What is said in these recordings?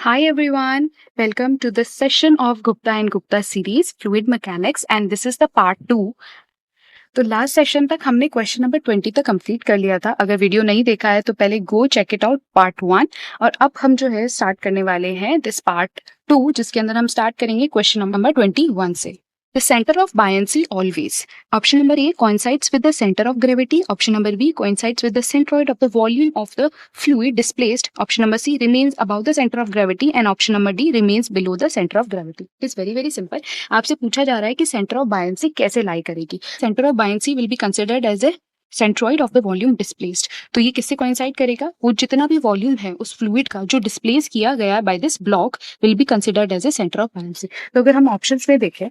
Hi everyone, welcome to the session of Gupta and Gupta series Fluid Mechanics and this is the part 2. तो last session तक हमने question number 20 तक complete कर लिया था. अगर वीडियो नहीं देखा है तो पहले go check it out part 1 और अब हम जो है स्टार्ट करने वाले हैं दिस पार्ट 2 जिसके अंदर हम स्टार्ट करेंगे क्वेश्चन नंबर 21 से. The center of buoyancy always. Option number A coincides with the center of gravity. Option number B coincides with the centroid of the volume of the fluid displaced. Option number C remains above the center of gravity and option number D remains below the center of gravity. It is very simple. आपसे पूछा जा रहा है कि center of buoyancy कैसे lie करेगी. Center of buoyancy will be considered as a centroid of the volume displaced. तो ये किससे कोइंसाइड करेगा? वो जितना भी वॉल्यूम है उस फ्लूइड का जो डिस्प्लेस किया गया by this block will be considered as a centre of buoyancy. तो अगर हम ऑप्शंस में देखें,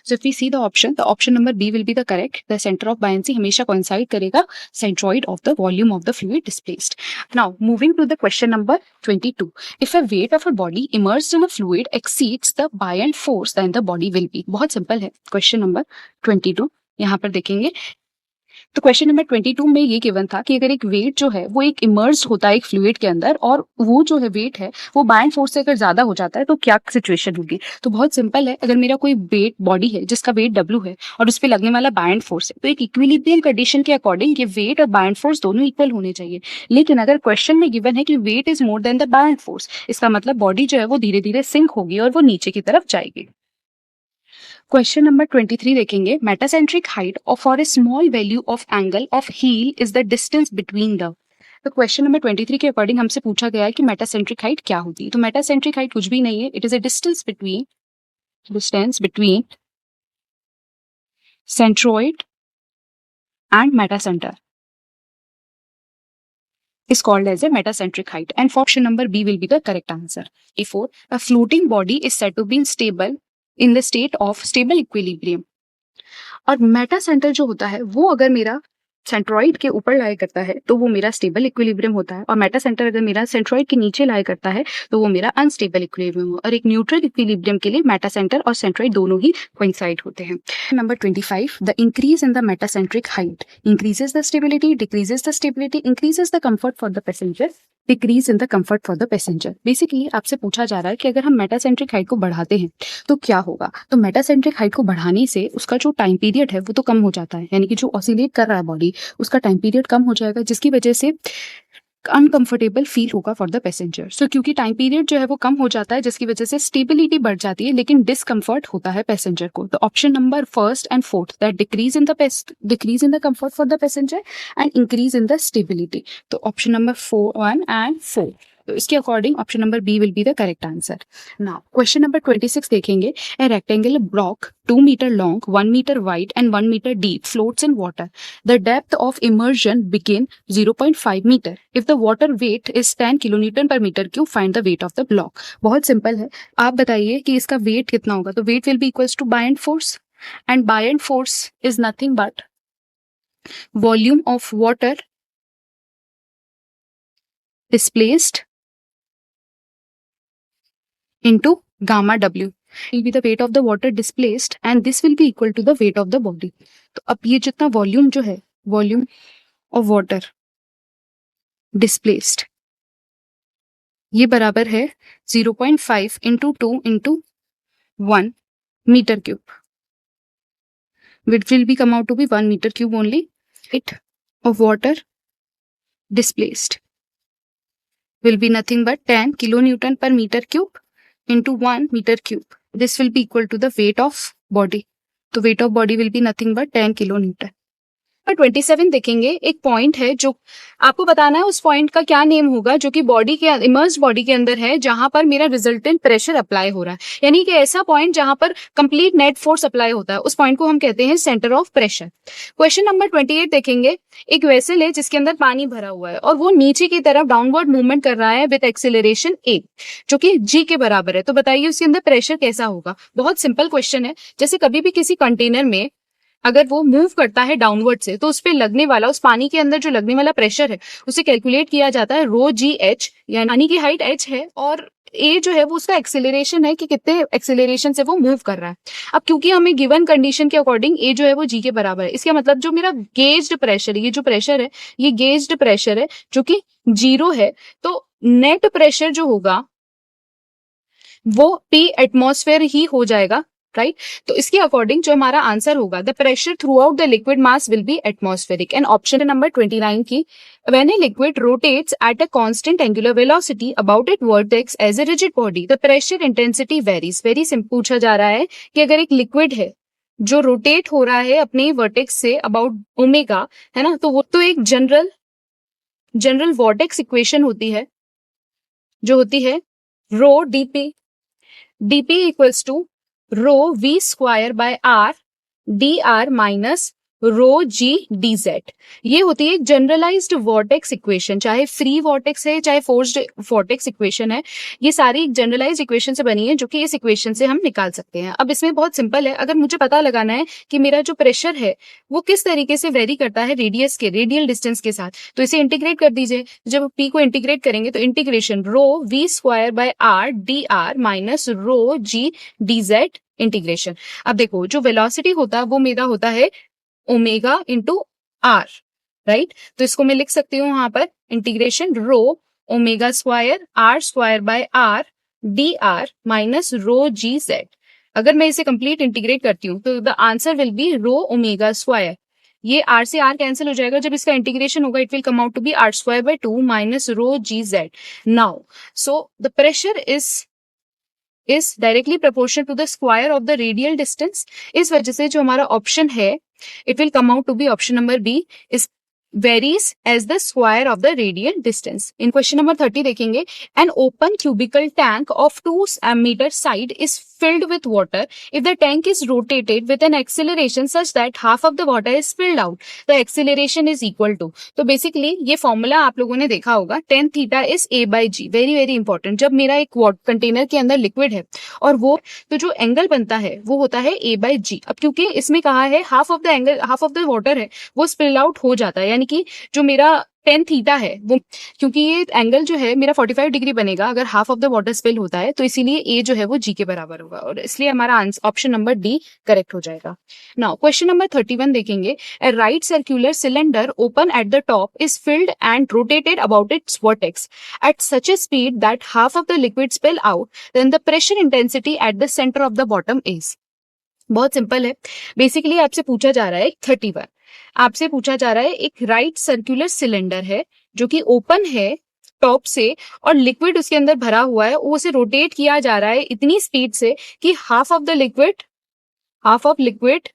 so if we see the option number B will be the correct. The center of buoyancy हमेशा coincide करेगा centroid of the volume of the fluid displaced. Now moving to the question number 22. If a weight of a body immersed in a fluid exceeds the buoyant force, then the body will be. बहुत simple है. Question number 22 यहाँ पर देखेंगे. तो question number 22 में ये given था कि अगर एक वेट जो है वो एक इमर्ज होता है एक फ्लूइड के अंदर और वो जो है वेट है वो बायंट फोर्स से अगर ज्यादा हो जाता है तो क्या सिचुएशन होगी. तो बहुत सिंपल है. अगर मेरा कोई वेट बॉडी है जिसका वेट W है और उस पर लगने वाला बायंट फोर्स है तो एक इक्विलिब्रियम कंडीशन के अकॉर्डिंग ये वेट और बायंट फोर्स दोनों इक्वल होने चाहिए. लेकिन अगर क्वेश्चन में गिवन है कि weight is more than the buoyant force, इसका मतलब बॉडी जो है वो धीरे धीरे सिंक होगी और वो नीचे की तरफ जाएगी. क्वेश्चन नंबर 23 देखेंगे. Metacentric height for a small value of angle of heel is the distance between the. तो क्वेश्चन नंबर 23 के अकॉर्डिंग हमसे पूछा गया है कि मेटासेंट्रिक हाइट क्या होती है. तो मेटासेंट्रिक हाइट कुछ भी नहीं है. It is a distance between centroid and metacentre is called as a metacentric height and for option number B will be the correct answer. Therefore, a floating body is said to be stable in the state of stable equilibrium. और Meta centre जो होता है वो अगर मेरा centroid के ऊपर लाई करता है तो वो मेरा स्टेबल इक्विलिब्रियम होता है और मेटा सेंटर अगर मेरा सेंट्रॉइड के नीचे लाई करता है तो वो मेरा अनस्टेबल इक्विलिब्रियम हो. और एक न्यूट्रल इक्विलिब्रियम के लिए मेटा सेंटर और सेंट्रॉइड दोनों ही कोइंसाइड होते हैं. Number 25. The increase in the metacentric height increases the stability, decreases the stability, increases the comfort for the passenger, decrease in the comfort for the passenger. Basically आपसे पूछा जा रहा है कि अगर हम मेटासेंट्रिक हाइट को बढ़ाते हैं तो क्या होगा. तो मेटासेंट्रिक हाइट को बढ़ाने से उसका जो टाइम पीरियड है वो तो कम हो जाता है, यानी कि जो ऑसिलेट कर रहा है बॉडी उसका टाइम पीरियड कम हो जाएगा जिसकी वजह से अनकंफर्टेबल फील होगा फॉर द पैसेंजर. सो क्योंकि टाइम पीरियड जो है वो कम हो जाता है जिसकी वजह से स्टेबिलिटी बढ़ जाती है लेकिन डिस्कम्फर्ट होता है पैसेंजर को. तो option number first and fourth that decrease in the comfort for the passenger and increase in the stability. तो ऑप्शन नंबर 1 and 4. तो इसके according option number B will be the correct answer. Now question number 26 देखेंगे. A rectangular block 2 meter long, 1 meter wide and 1 meter deep floats in water. The depth of immersion begin 0.5 meter. If the water weight is 10 kilonewton per meter cube, find the weight of the block. बहुत simple है. आप बताइए कि इसका weight कितना होगा. तो weight will be equals to buoyant force and buoyant force is nothing but volume of water displaced into gamma W will be the weight of the water displaced and this will be equal to the weight of the body. तो अब ये जितना volume जो है volume of water displaced ये बराबर है 0.5 into 2 into 1 meter cube, which will be come out to be 1 meter cube only. Weight of water displaced will be nothing but 10 kilonewton per meter cube into 1 meter cube. This will be equal to the weight of body. तो weight of body will be nothing but 10 kilonewton. 27 देखेंगे. एक point है जो आपको बताना है उस point का क्या नेम होगा जो कि बॉडी के इमर्स्ड बॉडी के अंदर है जहां पर मेरा रिजल्टेंट प्रेशर अप्लाई हो रहा है, यानी कि ऐसा पॉइंट जहां पर कंप्लीट नेट फोर्स अप्लाई होता है उस पॉइंट को हम कहते हैं centre of pressure. Question number 28 देखेंगे. एक वेसल है जिसके अंदर पानी भरा हुआ है और वो नीचे की तरफ डाउनवर्ड मूवमेंट कर रहा है विद एक्सेलरेशन a जो कि g के बराबर है. तो बताइए उसके अंदर प्रेशर कैसा होगा. बहुत सिंपल क्वेश्चन है. जैसे कभी भी किसी कंटेनर में अगर वो मूव करता है डाउनवर्ड से तो उस पे लगने वाला उस पानी के अंदर जो लगने वाला प्रेशर है उसे कैलकुलेट किया जाता है रो जी एच, यानी पानी की हाइट h है और ए जो है वो उसका एक्सेलरेशन है कि कितने एक्सेलरेशन से वो मूव कर रहा है. अब क्योंकि हमें गिवन कंडीशन के अकॉर्डिंग ए जो है वो जी के बराबर है, इसका मतलब जो मेरा गेज्ड प्रेशर है, ये जो प्रेशर है ये गेज्ड प्रेशर है जो कि 0 है. तो नेट प्रेशर जो होगा वो P एटमॉस्फेयर ही हो जाएगा, राइट? तो इसके अकॉर्डिंग जो हमारा आंसर होगा, the pressure through out the liquid mass will be atmospheric. And option number 29 की, when a liquid rotates at a constant angular velocity about its vertex as a rigid body, the pressure intensity varies। Very simple पूछा जा रहा है कि अगर एक liquid है जो रोटेट हो रहा है अपने वर्टेक्स से अबाउट ओमेगा, है ना, तो वो तो एक जनरल वॉर्टेक्स इक्वेशन होती है, जो होती है rho dp equals to rho v square by r d r minus rho g d z. ये होती है एक जनरलाइज्ड वॉर्टेक्स इक्वेशन, चाहे फ्री वॉर्टेक्स है चाहे फोर्स्ड वॉर्टेक्स इक्वेशन है, ये सारी एक जनरलाइज्ड इक्वेशन से बनी है, जो कि इस इक्वेशन से हम निकाल सकते हैं। अब इसमें बहुत सिंपल है, अगर मुझे पता लगाना है कि मेरा जो प्रेशर है वो किस तरीके से वेरी करता है रेडियल डिस्टेंस के साथ, तो इसे इंटीग्रेट कर दीजिए। जब पी को इंटीग्रेट करेंगे तो integration rho v square by r d r minus rho g d z integration. अब देखो, जो वेलोसिटी होता है वो मेरा होता है ओमेगा इंटू आर, राइट? तो इसको मैं लिख सकती हूँ यहाँ पर integration rho omega square r square by r d r minus rho g z. अगर मैं इसे कंप्लीट इंटीग्रेट करती हूँ तो the answer will be rho omega square. ये आर से आर कैंसिल हो जाएगा, जब इसका इंटीग्रेशन होगा it will come out to be r square by 2 minus rho g z. Now so the pressure is directly proportional to the square of the radial distance. इस वजह से जो हमारा ऑप्शन है it will come out to be option number B is varies as the square of the radial distance. In question number 30 देखेंगे, an open cubical tank of 2 meter side is filled with water if the tank is rotated with an acceleration such that half of the water is spilled out. The acceleration is equal to, तो basically ये formula आप लोगों ने देखा होगा, tan theta is a by g। Very very important. जब मेरा एक कंटेनर के अंदर लिक्विड है और वो, तो जो एंगल बनता है वो होता है a by g। अब क्योंकि इसमें कहा है हाफ ऑफ द वाटर है वो स्पिल आउट हो जाता है, यानी कि जो मेरा tan थीटा है वो, क्योंकि ये एंगल जो है मेरा 45 डिग्री बनेगा अगर half of the water spill होता है, तो इसीलिए ए जो है वो जी के बराबर होगा, और इसलिए हमारा ऑप्शन नंबर डी करेक्ट हो जाएगा। नाउ क्वेश्चन नंबर 31 देखेंगे, a right circular cylinder open at the top is filled and rotated about its vertex at such a speed that half of the liquid spill out, then the pressure intensity at the centre of the bottom is. बहुत simple है, basically आपसे पूछा जा रहा है 31, आपसे पूछा जा रहा है एक राइट सर्कुलर सिलेंडर है जो कि ओपन है टॉप से और लिक्विड उसके अंदर भरा हुआ है, वो उसे रोटेट किया जा रहा है इतनी स्पीड से कि half of liquid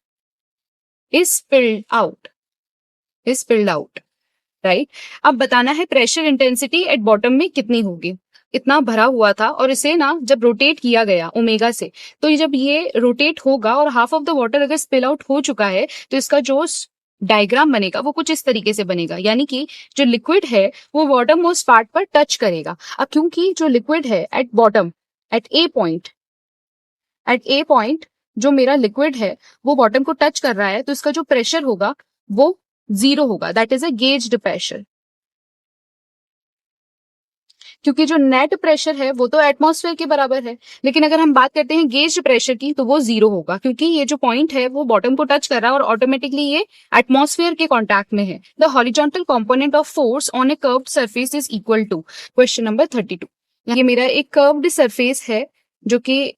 is spilled out, right? अब बताना है प्रेशर इंटेंसिटी एट बॉटम में कितनी होगी। इतना भरा हुआ था और इसे ना जब रोटेट किया गया ओमेगा से, तो जब ये रोटेट होगा और हाफ ऑफ द वाटर अगर स्पिल आउट हो चुका है तो इसका जो डायग्राम बनेगा वो कुछ इस तरीके से बनेगा, यानी कि जो लिक्विड है वो बॉटम मोस्ट पार्ट पर टच करेगा। अब क्योंकि जो लिक्विड है at bottom at a point जो मेरा लिक्विड है वो बॉटम को टच कर रहा है, तो इसका जो प्रेशर होगा वो 0 होगा, that is a gazed pressure. क्योंकि जो नेट प्रेशर है वो तो एटमॉस्फेयर के बराबर है, लेकिन अगर हम बात करते हैं गेज प्रेशर की तो वो 0 होगा, क्योंकि ये जो पॉइंट है वो बॉटम को टच कर रहा है और ऑटोमेटिकली ये एटमॉस्फेयर के कॉन्टैक्ट में है। The horizontal component of force on a curved surface is equal to, question number 32। ये मेरा एक कर्व्ड सरफेस है जो कि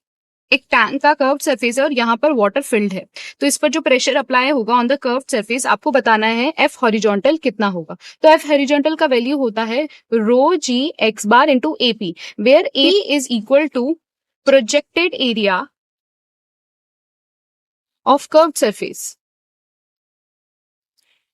एक टैंक का कर्व्ड सरफेस है और यहाँ पर वाटर फिल्ड है, तो इस पर जो प्रेशर अप्लाई होगा ऑन द कर्व्ड सरफेस आपको बताना है एफ हॉरिजॉन्टल कितना होगा। तो एफ हॉरिजॉन्टल का वैल्यू होता है rho g x bar into AP, where a is equal to projected area of curved surface.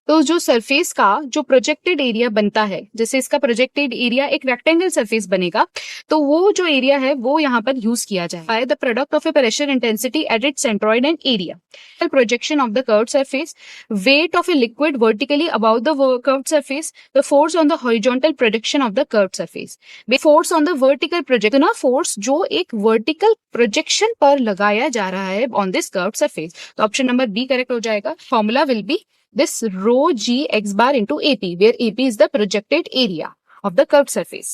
तो जो सरफेस का जो प्रोजेक्टेड एरिया बनता है, जैसे इसका प्रोजेक्टेड एरिया एक रेक्टेंगल सरफेस बनेगा, तो वो जो एरिया है वो यहाँ पर यूज किया जाए the product of A pressure intensity at its centroid and area. Projection of the curved surface, weight of a liquid vertically about the curved surface, the force on the horizontal projection of the curved surface, force on the vertical projection, ना force जो एक vertical projection पर लगाया जा रहा है on this curved surface. तो option number B correct हो जाएगा। Formula will be this rho g x bar into AP, where AP is the projected area of the curved surface.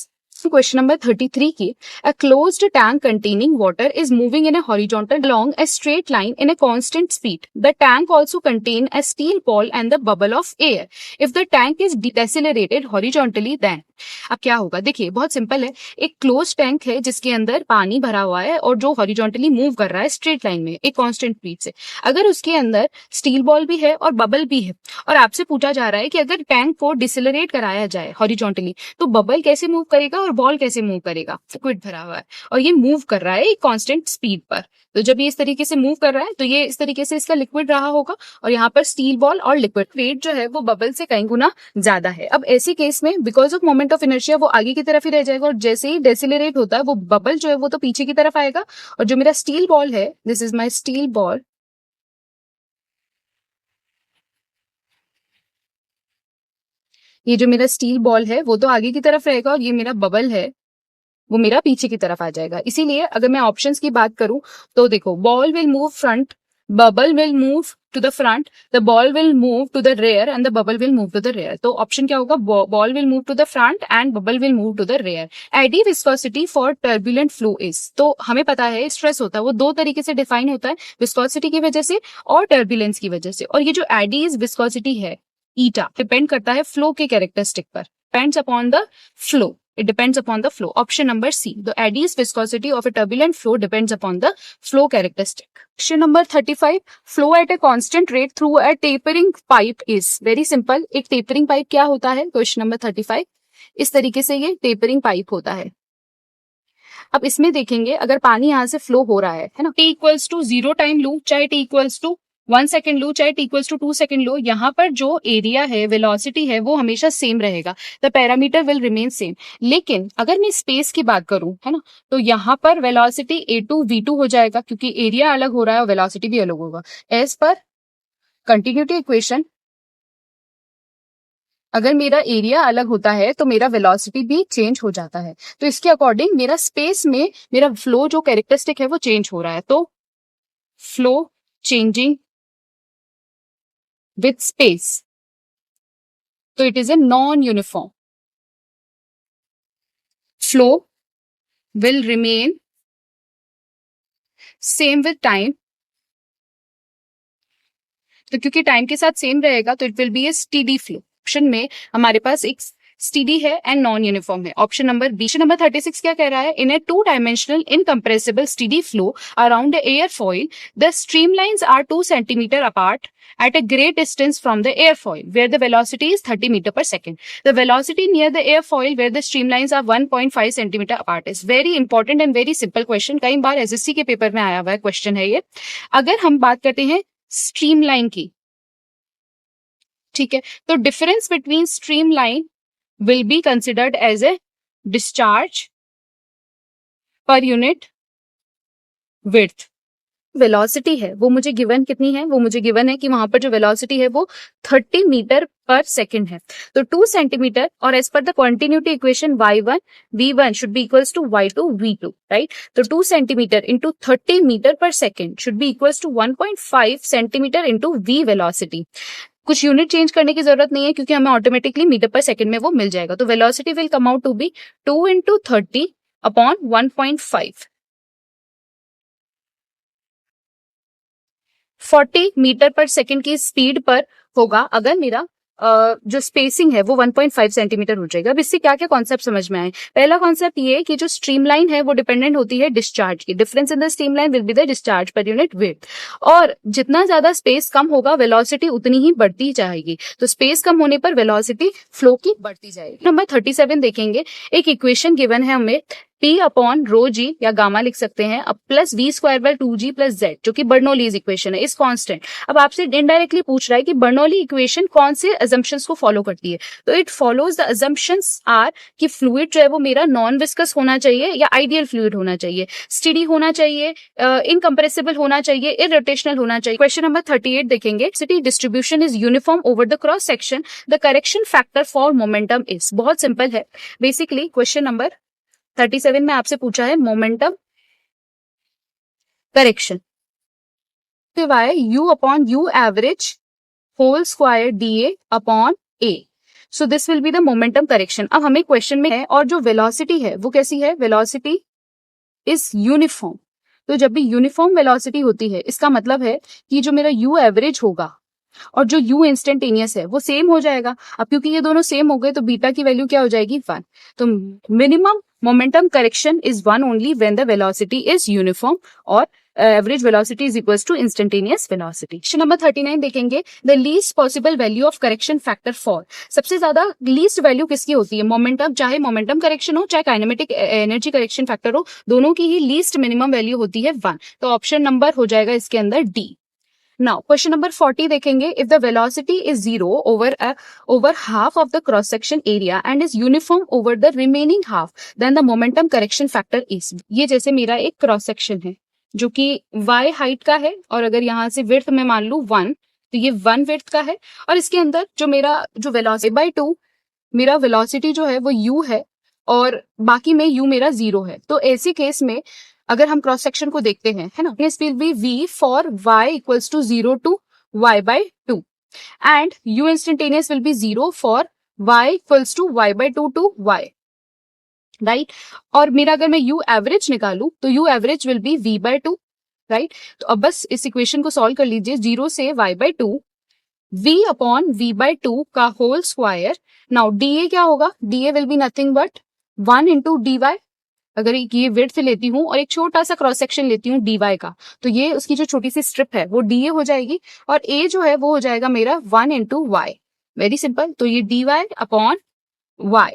Question number 33 की a closed tank containing water is moving in a horizontal along a straight line in a constant speed. The tank also contain a steel ball and the bubble of air. If the tank is decelerated horizontally, then अब क्या होगा? देखिए बहुत simple है। एक close tank है जिसके अंदर पानी भरा हुआ है और जो हॉरिजॉन्टली मूव कर रहा है स्ट्रेट लाइन में एक कांस्टेंट स्पीड से। अगर उसके अंदर स्टील बॉल भी है और बबल भी है और आपसे पूछा जा रहा है कि अगर टैंक को डिसेलरेट कराया जाए हॉरिजॉन्टली तो बबल कैसे मूव करेगा और बॉल कैसे मूव करेगा? लिक्विड भरा हुआ है और ये मूव कर रहा है एक कांस्टेंट स्पीड पर। तो जब ये इस तरीके से मूव कर रहा है तो ये इस तरीके से इसका लिक्विड रहा होगा और यहाँ पर स्टील बॉल और लिक्विड वेट जो है वो बबल से कई गुना ज्यादा है। अब ऐसे केस में because of moment of inertia वो आगे की तरफ ही रह जाएगा और जैसे ही डेसिलरेट होता है वो बबल जो है वो तो पीछे की तरफ आएगा और जो मेरा स्टील बॉल है, this is my steel ball, ये जो मेरा स्टील बॉल है वो तो आगे की तरफ रहेगा और ये मेरा बबल है वो मेरा पीछे की तरफ आ जाएगा। इसीलिए अगर मैं ऑप्शंस की बात करूं तो देखो, ball will move front, bubble will move to the front, the ball will move to the rear and the bubble will move to the rear. तो ऑप्शन क्या होगा? Ball will move to the front and bubble will move to the rear. Eddy viscosity for turbulent flow is, तो हमें पता है stress होता है वो दो तरीके से डिफाइन होता है, विस्कोसिटी की वजह से और टर्बुलेंस की वजह से। और ये जो एडी विस्कोसिटी है ईटा डिपेंड करता है फ्लो के कैरेक्टरिस्टिक पर, depends upon the flow. It depends upon the flow. Option number C. The eddy's viscosity of a turbulent flow depends upon the flow characteristic. Question number 35. Flow at a constant rate through a tapering pipe is. Very simple. एक tapering pipe क्या होता है? Question number 35. इस तरीके से ये tapering pipe होता है। अब इसमें देखेंगे अगर पानी यहाँ से फ्लो हो रहा है ना, t इक्वल्स टू 0 टाइम लू, चाहे t इक्वल्स टू 1 सेकेंड लो, चाहे t इक्वल्स टू 2 सेकेंड लो, यहाँ पर जो एरिया है, वेलोसिटी है, वो हमेशा सेम रहेगा। The parameter will remain same. लेकिन अगर मैं स्पेस की बात करूं, है ना, तो यहाँ पर वेलोसिटी a2 v2 हो जाएगा क्योंकि एरिया अलग हो रहा है और वेलोसिटी भी अलग होगा। एज पर कंटिन्यूटी इक्वेशन अगर मेरा एरिया अलग होता है तो मेरा वेलोसिटी भी चेंज हो जाता है। तो इसके अकॉर्डिंग मेरा स्पेस में मेरा फ्लो जो कैरेक्टरिस्टिक है वो चेंज हो रहा है। तो flow changing with space, so it is a non-uniform. Flow will remain same with time. तो क्योंकि टाइम के साथ सेम रहेगा तो it will be a steady flow. Option में हमारे पास एक स्टीडी है एंड नॉन यूनिफॉर्म है, ऑप्शन नंबर बी। नंबर 36 क्या कह रहा है? In a two dimensional incompressible steady flow around aerofoil the streamlines are 2 centimetre apart at a great distance from the airfoil where the velocity is 30 meter per second. The velocity near the airfoil where the streamlines are 1.5 centimeter apart is very important and very simple question. कई बार SSC के paper में आया हुआ है question है ये। अगर हम बात करते हैं स्ट्रीमलाइन की, ठीक है, तो difference between streamline will be considered as a discharge per unit width. Velocity है वो मुझे गिवन कितनी है? वो मुझे गिवन है कि वहां पर जो वेलोसिटी है वो 30 मीटर पर सेकेंड है। तो 2 सेंटीमीटर और as per the continuity equation y1 v1 should be equals to y2 v2, right? तो 2 centimetre into 30 metre per second should be equals to 1.5 centimetre into v velocity. कुछ unit change करने की जरूरत नहीं है क्योंकि हमें ऑटोमेटिकली मीटर पर सेकेंड में वो मिल जाएगा। तो velocity will come out to be 2 into 30 upon 1.5, 40 metre per second की स्पीड पर होगा अगर मेरा जो स्पेसिंग है वो 1.5 सेंटीमीटर हो जाएगा। अब इससे क्या क्या कॉन्सेप्ट समझ में आए? पहला कॉन्सेप्ट ये कि जो स्ट्रीमलाइन है वो डिपेंडेंट होती है डिस्चार्ज की। Difference in the streamline will be the discharge per unit width, और जितना ज्यादा स्पेस कम होगा वेलोसिटी उतनी ही बढ़ती जाएगी। तो स्पेस कम होने पर वेलोसिटी फ्लो की बढ़ती जाएगी। नंबर 37 देखेंगे। एक इक्वेशन गिवन है हमें P अपॉन रो जी या गामा लिख सकते हैं अब plus v square by 2g plus z, जो कि बर्नौलीज इक्वेशन है, इस कांस्टेंट। अब आपसे इनडायरेक्टली पूछ रहा है कि बर्नौली इक्वेशन कौन से अजम्पशंस को फॉलो करती है? तो it follows the assumptions are कि फ्लूइड जो है वो मेरा नॉन विस्कस होना चाहिए या आइडियल फ्लूइड होना चाहिए, स्टेडी होना चाहिए, इनकम्प्रेसिबल होना चाहिए, इररोटेशनल होना चाहिए। क्वेश्चन नंबर 38 देखेंगे। City distribution is uniform over the cross section, the correction factor for momentum is. बहुत सिंपल है। बेसिकली क्वेश्चन नंबर 37 में आपसे पूछा है momentum correction u upon u average whole square dA upon a। So this will be the momentum correction. अब हमें question में है, और जो वेलोसिटी है वो कैसी है, वेलोसिटी इज यूनिफॉर्म। तो जब भी यूनिफॉर्म वेलोसिटी होती है इसका मतलब है कि जो मेरा यू एवरेज होगा और जो यू इंस्टेंटेनियस है वो सेम हो जाएगा। अब क्योंकि ये दोनों सेम हो गए तो बीटा की वैल्यू क्या हो जाएगी, 1। तो minimum momentum correction is 1 only when the velocity is uniform और average velocity is equals to instantaneous velocity. Question number 39 देखेंगे, the least possible value of correction factor for. सबसे ज्यादा लीस्ट वैल्यू किसकी होती है, मोमेंटम, चाहे मोमेंटम करेक्शन हो चाहे काइनेमेटिक एनर्जी करेक्शन फैक्टर हो, दोनों की ही लीस्ट मिनिमम वैल्यू होती है 1। तो ऑप्शन नंबर हो जाएगा इसके अंदर डी। Now, question number 40 देखेंगे, if the velocity is 0 over half of the cross section area and is uniform over the remaining half, then the momentum correction factor is। ये जैसे मेरा एक क्रॉस सेक्शन है जो कि y हाइट का है, और अगर यहाँ से विड्थ में मान लू 1, तो ये 1 विड्थ का है, और इसके अंदर जो मेरा जो वेलोसिटी बाई 2, मेरा वेलोसिटी जो है वो u है और बाकी में u मेरा 0 है। तो ऐसे केस में अगर हम क्रॉस सेक्शन को देखते हैं, है ना, this will be v for y equals to 0 to y by 2 and u instantaneous will be 0 for y equals to y by 2 to y, right. और मेरा अगर मैं u एवरेज निकालू तो u average will be v by 2, right. तो अब बस इस इक्वेशन को सॉल्व कर लीजिए, 0 से y by 2 v upon v by 2 का होल स्क्वायर। नाउ dA क्या होगा, dA will be nothing but 1 into dy। अगर ये विड्थ लेती हूँ और एक छोटा सा क्रॉस सेक्शन लेती हूँ dy का, तो ये उसकी जो छोटी सी स्ट्रिप है वो dA हो जाएगी, और a जो है वो हो जाएगा मेरा 1 इंटू y। Very simple. तो ये dy अपॉन y,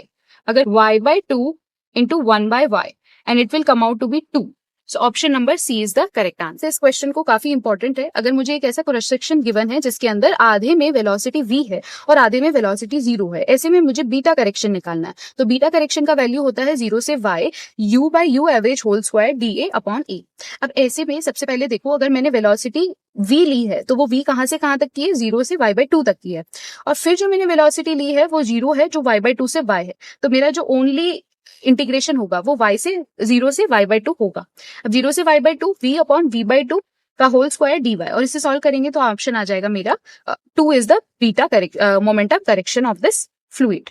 अगर y by 2 into 1 by y, and it will come out to be 2। So option number C is the correct answer. इस क्वेश्चन को काफी इंपॉर्टेंट है। अगर मुझे एक ऐसा क्रॉस सेक्शन गिवन है जिसके अंदर आधे में वेलोसिटी v है और आधे में वेलोसिटी 0 है, ऐसे में मुझे बीटा करेक्शन निकालना है। तो बीटा करेक्शन का वैल्यू होता है 0 से y u by u average whole square dA upon a। अब ऐसे में सबसे पहले देखो, अगर मैंने वेलोसिटी v ली है तो वो v कहां से कहां तक की है, 0 से y बाई 2 तक की है, और फिर जो मैंने वेलोसिटी ली है वो 0 है जो y बाई 2 से y है। तो मेरा जो ओनली इंटीग्रेशन होगा वो y से 0 से y बाई 2 होगा। अब 0 से y by 2 v upon v by 2 का होल स्क्वायर dy, और इसे सॉल्व करेंगे तो ऑप्शन आ जाएगा मेरा 2 is the beta momentum correction of this fluid.